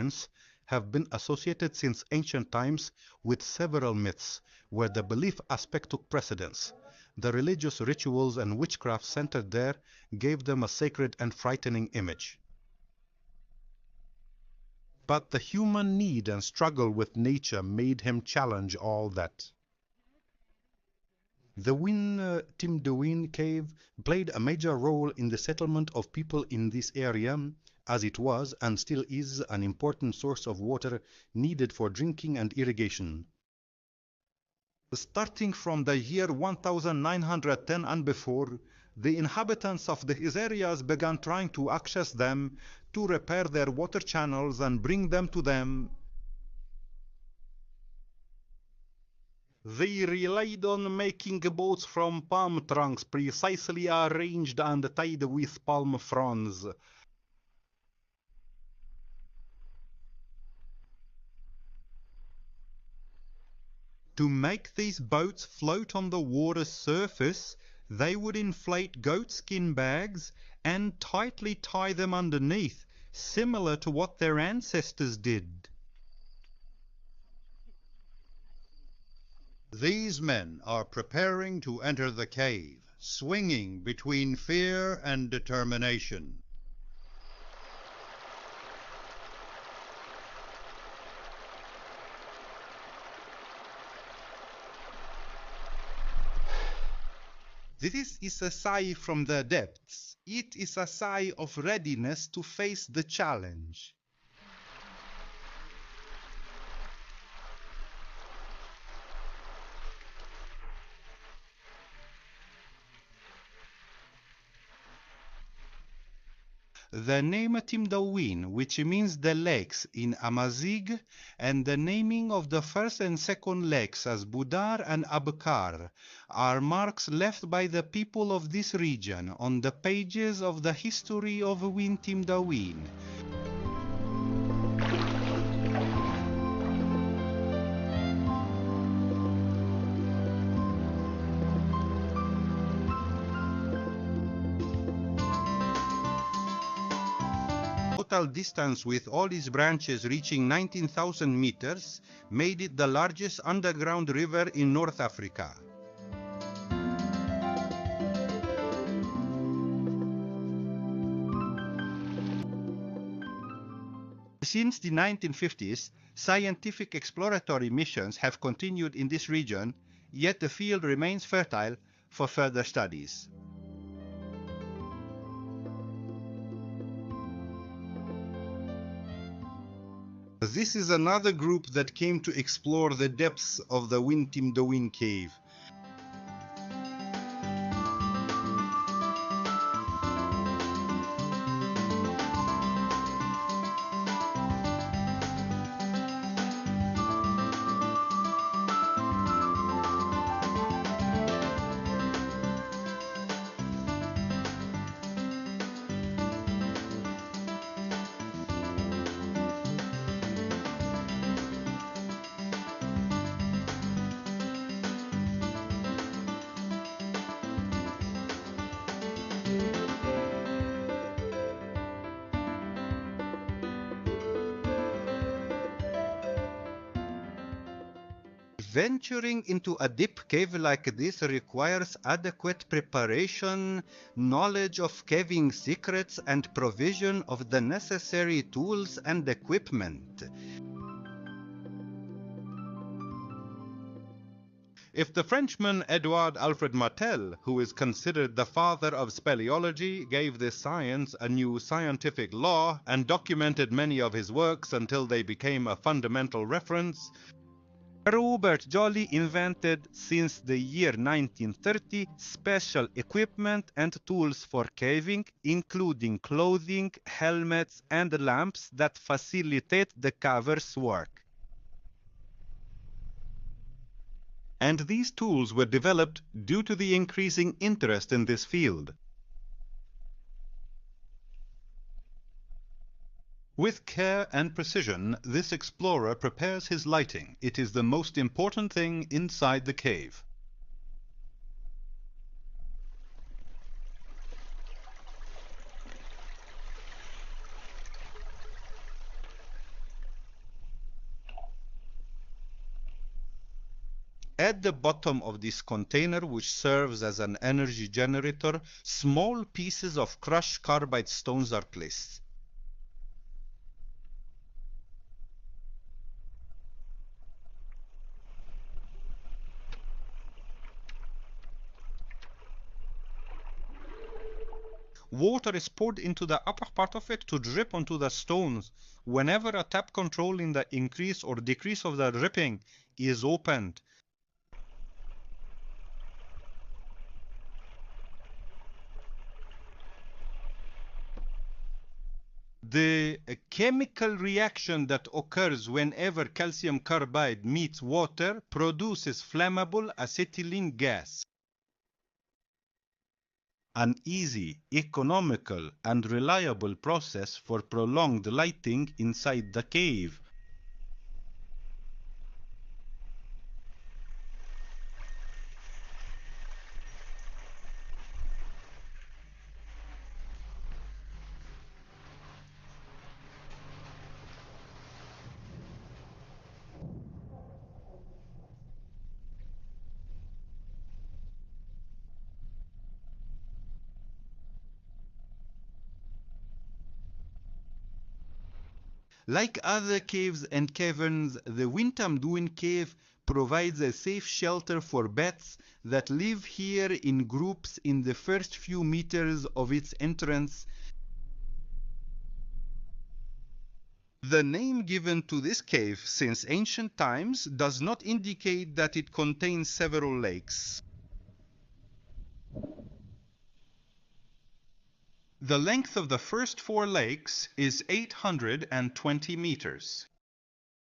entrance have been associated since ancient times with several myths, where the belief aspect took precedence. The religious rituals and witchcraft centered there gave them a sacred and frightening image. But the human need and struggle with nature made him challenge all that. The Timdouin cave played a major role in the settlement of people in this area, as it was and still is an important source of water needed for drinking and irrigation. Starting from the year 1910 and before, the inhabitants of these areas began trying to access them, to repair their water channels and bring them to them. They relied on making boats from palm trunks precisely arranged and tied with palm fronds. To make these boats float on the water's surface, they would inflate goatskin bags and tightly tie them underneath, similar to what their ancestors did. These men are preparing to enter the cave, swinging between fear and determination. This is a sigh from the depths. It is a sigh of readiness to face the challenge. The name Timdouin, which means the lakes in Amazigh, and the naming of the first and second lakes as Budar and Abkar, are marks left by the people of this region on the pages of the history of Win Timdouin. Total distance with all its branches reaching 19,000 meters made it the largest underground river in North Africa. Since the 1950s, scientific exploratory missions have continued in this region, yet the field remains fertile for further studies. This is another group that came to explore the depths of the Win Timdouin cave. Venturing into a deep cave like this requires adequate preparation, knowledge of caving secrets, and provision of the necessary tools and equipment. If the Frenchman Edouard Alfred Martel, who is considered the father of speleology, gave this science a new scientific law and documented many of his works until they became a fundamental reference, Robert Joly invented, since the year 1930, special equipment and tools for caving, including clothing, helmets, and lamps that facilitate the caver's work. And these tools were developed due to the increasing interest in this field. With care and precision, this explorer prepares his lighting. It is the most important thing inside the cave. At the bottom of this container, which serves as an energy generator, small pieces of crushed carbide stones are placed. Water is poured into the upper part of it to drip onto the stones whenever a tap controlling the increase or decrease of the dripping is opened. The chemical reaction that occurs whenever calcium carbide meets water produces flammable acetylene gas. An easy, economical, and reliable process for prolonged lighting inside the cave. Like other caves and caverns, the Tamrioun cave provides a safe shelter for bats that live here in groups in the first few meters of its entrance. The name given to this cave since ancient times does not indicate that it contains several lakes. The length of the first 4 lakes is 820 meters.